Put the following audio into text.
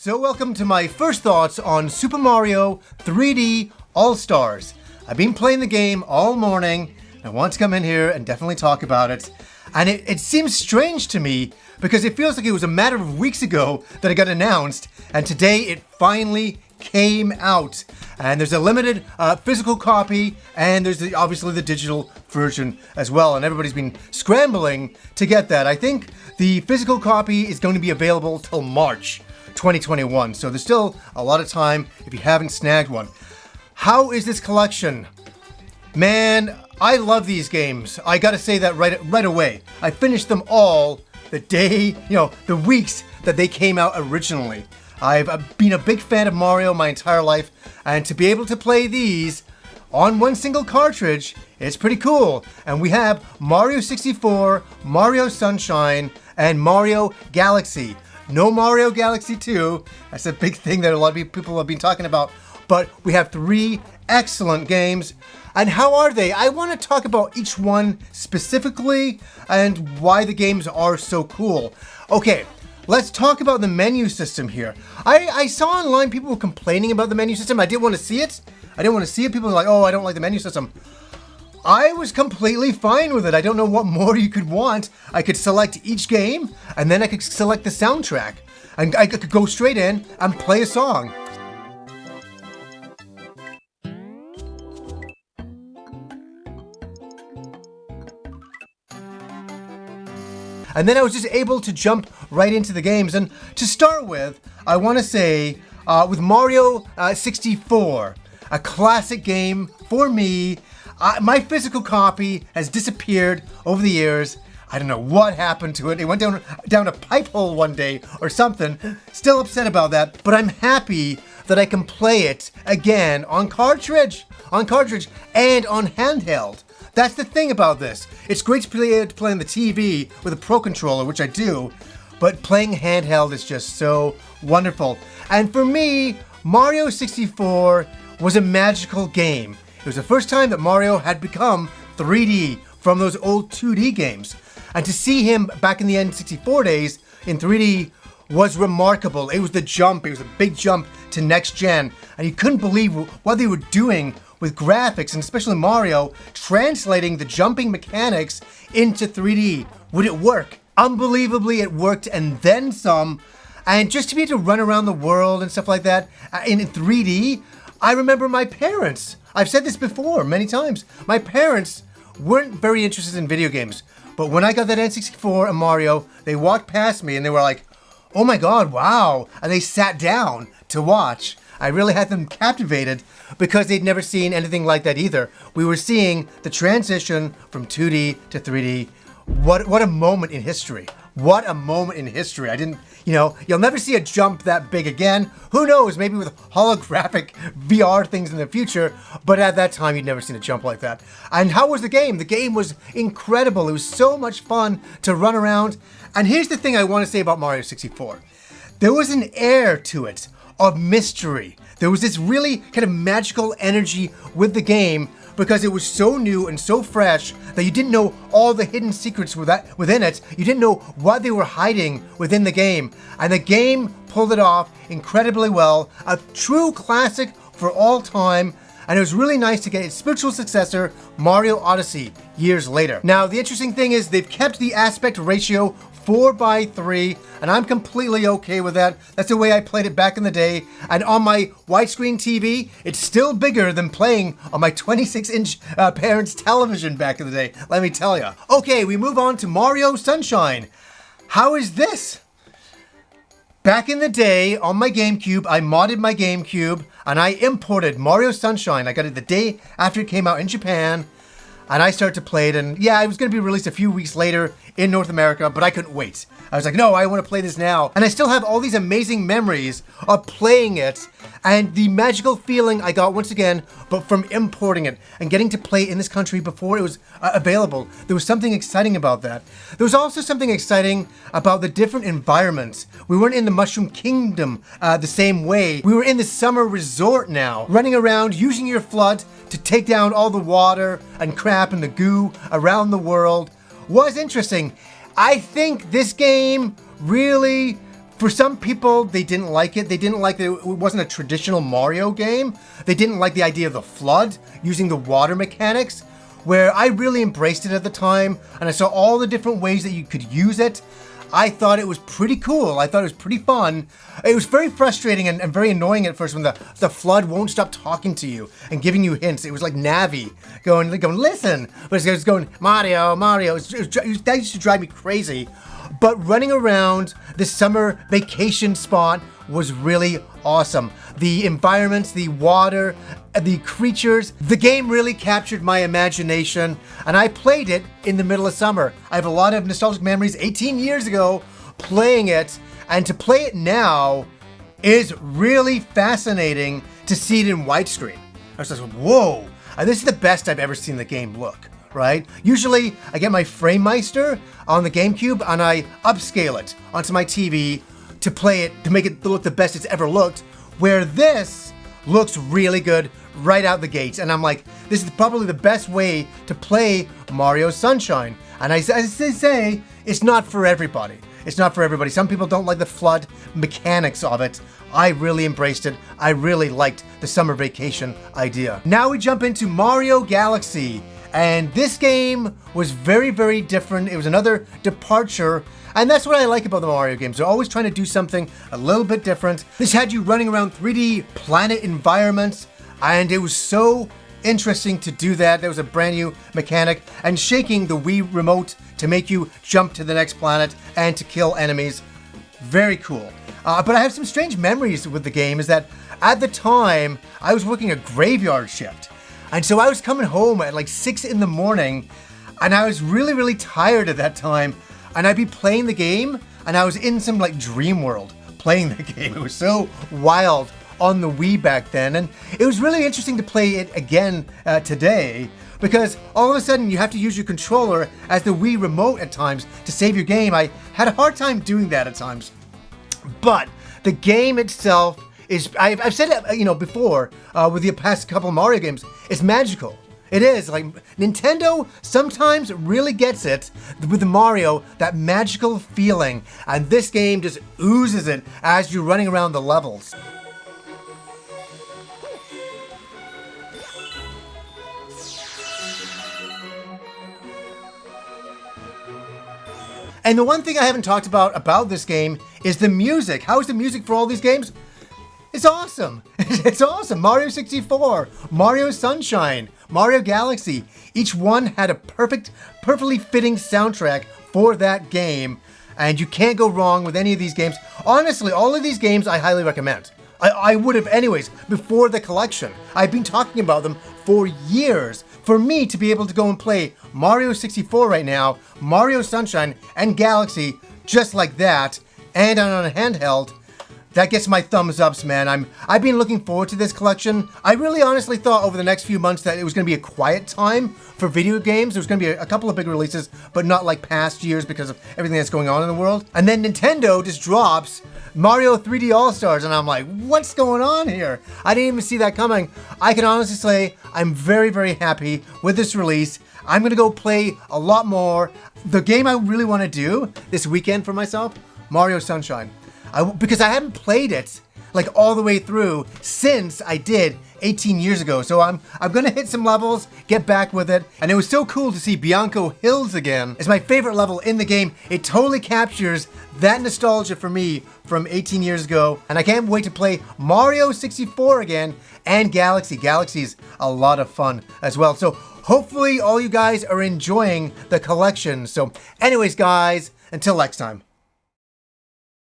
So welcome to my first thoughts on Super Mario 3D All-Stars. I've been playing the game all morning. I want to come in here and definitely talk about it. And it seems strange to me because it feels like it was a matter of weeks ago that it got announced. And today it finally came out. And there's a limited physical copy, and there's obviously the digital version as well. And everybody's been scrambling to get that. I think the physical copy is going to be available till March 2021. So there's still a lot of time if you haven't snagged one. How is this collection? Man, I love these games. I gotta say that right away. I finished them all the day, the weeks that they came out originally. I've been a big fan of Mario my entire life, and to be able to play these on one single cartridge, it's pretty cool. And we have Mario 64, Mario Sunshine, and Mario Galaxy. No Mario Galaxy 2. That's a big thing that a lot of people have been talking about. But we have three excellent games. And how are they? I want to talk about each one specifically and why the games are so cool. Okay, let's talk about the menu system here. I saw online people were complaining about the menu system. I didn't want to see it. People were like, oh, I don't like the menu system. I was completely fine with it. I don't know what more you could want. I could select each game, and then I could select the soundtrack. And I could go straight in and play a song. And then I was just able to jump right into the games. And to start with, I want to say, with Mario 64, a classic game for me. My physical copy has disappeared over the years. I don't know what happened to it. It went down a pipe hole one day or something. Still upset about that, but I'm happy that I can play it again on cartridge and on handheld. That's the thing about this. It's great to play on the TV with a Pro Controller, which I do, but playing handheld is just so wonderful. And for me, Mario 64 was a magical game. It was the first time that Mario had become 3D from those old 2D games. And to see him back in the N64 days in 3D was remarkable. It was the jump. It was a big jump to next gen. And you couldn't believe what they were doing with graphics, and especially Mario, translating the jumping mechanics into 3D. Would it work? Unbelievably, it worked, and then some. And just to be able to run around the world and stuff like that in 3D, I remember my parents. I've said this before many times. My parents weren't very interested in video games. But when I got that N64 and Mario, they walked past me and they were like, oh my God, wow. And they sat down to watch. I really had them captivated because they'd never seen anything like that either. We were seeing the transition from 2D to 3D. What a moment in history. What a moment in history. You'll never see a jump that big again. Who knows, maybe with holographic VR things in the future, but at that time you'd never seen a jump like that. And how was the game? The game was incredible. It was so much fun to run around. And here's the thing I want to say about Mario 64. There was an air to it of mystery. There was this really kind of magical energy with the game because it was so new and so fresh that you didn't know all the hidden secrets within it. You didn't know what they were hiding within the game. And the game pulled it off incredibly well. A true classic for all time. And it was really nice to get its spiritual successor, Mario Odyssey, years later. Now, the interesting thing is they've kept the aspect ratio 4:3, and I'm completely okay with that. That's the way I played it back in the day. And on my widescreen TV, it's still bigger than playing on my 26-inch parents' television back in the day, let me tell you. Okay, we move on to Mario Sunshine. How is this? Back in the day, on my GameCube, I modded my GameCube, and I imported Mario Sunshine. I got it the day after it came out in Japan, and I started to play it, and yeah, it was going to be released a few weeks later in North America, but I couldn't wait. I was like, no, I want to play this now. And I still have all these amazing memories of playing it and the magical feeling I got once again, but from importing it and getting to play in this country before it was available. There was something exciting about that. There was also something exciting about the different environments. We weren't in the Mushroom Kingdom the same way. We were in the summer resort now, running around using your flood to take down all the water and crap and the goo around the world. Was interesting. I think this game really For some people, they didn't like it. They didn't like that it wasn't a traditional Mario game. They didn't like the idea of the flood, using the water mechanics, where I really embraced it at the time, and I saw all the different ways that you could use it. I thought it was pretty cool. I thought it was pretty fun. It was very frustrating and very annoying at first when the flood won't stop talking to you and giving you hints. It was like Navi going listen, but it's going, Mario. That used to drive me crazy. But running around the summer vacation spot was really awesome. The environments, the water, the creatures, the game really captured my imagination, and I played it in the middle of summer. I have a lot of nostalgic memories 18 years ago playing it, and to play it now is really fascinating to see it in widescreen. I was like, whoa, this is the best I've ever seen the game look. Right? Usually I get my FrameMeister on the GameCube and I upscale it onto my TV to play it, to make it look the best it's ever looked, where this looks really good right out the gates. And I'm like, this is probably the best way to play Mario Sunshine. And as they say, it's not for everybody. It's not for everybody. Some people don't like the flood mechanics of it. I really embraced it. I really liked the summer vacation idea. Now we jump into Mario Galaxy. And this game was very, very different. It was another departure. And that's what I like about the Mario games. They're always trying to do something a little bit different. This had you running around 3D planet environments. And it was so interesting to do that. There was a brand new mechanic. And shaking the Wii remote to make you jump to the next planet and to kill enemies. Very cool. But I have some strange memories with the game. Is that at the time, I was working a graveyard shift. And so I was coming home at like 6 in the morning, and I was really, really tired at that time. And I'd be playing the game, and I was in some like dream world playing the game. It was so wild on the Wii back then. And it was really interesting to play it again today, because all of a sudden you have to use your controller as the Wii remote at times to save your game. I had a hard time doing that at times. But the game itself is, I've said it, before with the past couple of Mario games, it's magical. It is. Like, Nintendo sometimes really gets it with Mario, that magical feeling, and this game just oozes it as you're running around the levels. And the one thing I haven't talked about this game is the music. How is the music for all these games? It's awesome. It's awesome. Mario 64, Mario Sunshine, Mario Galaxy. Each one had a perfectly fitting soundtrack for that game. And you can't go wrong with any of these games. Honestly, all of these games I highly recommend. I would have anyways, before the collection. I've been talking about them for years. For me to be able to go and play Mario 64 right now, Mario Sunshine, and Galaxy, just like that, and on a handheld, that gets my thumbs ups, man. I've been looking forward to this collection. I really honestly thought over the next few months that it was going to be a quiet time for video games. There was going to be a couple of big releases, but not like past years because of everything that's going on in the world. And then Nintendo just drops Mario 3D All-Stars, and I'm like, what's going on here? I didn't even see that coming. I can honestly say I'm very, very happy with this release. I'm going to go play a lot more. The game I really want to do this weekend for myself, Mario Sunshine. Because I haven't played it like all the way through since I did 18 years ago. So I'm gonna hit some levels, get back with it. And it was so cool to see Bianco Hills again. It's my favorite level in the game. It totally captures that nostalgia for me from 18 years ago. And I can't wait to play Mario 64 again and Galaxy. Galaxy's a lot of fun as well. So hopefully all you guys are enjoying the collection. So anyways, guys, until next time.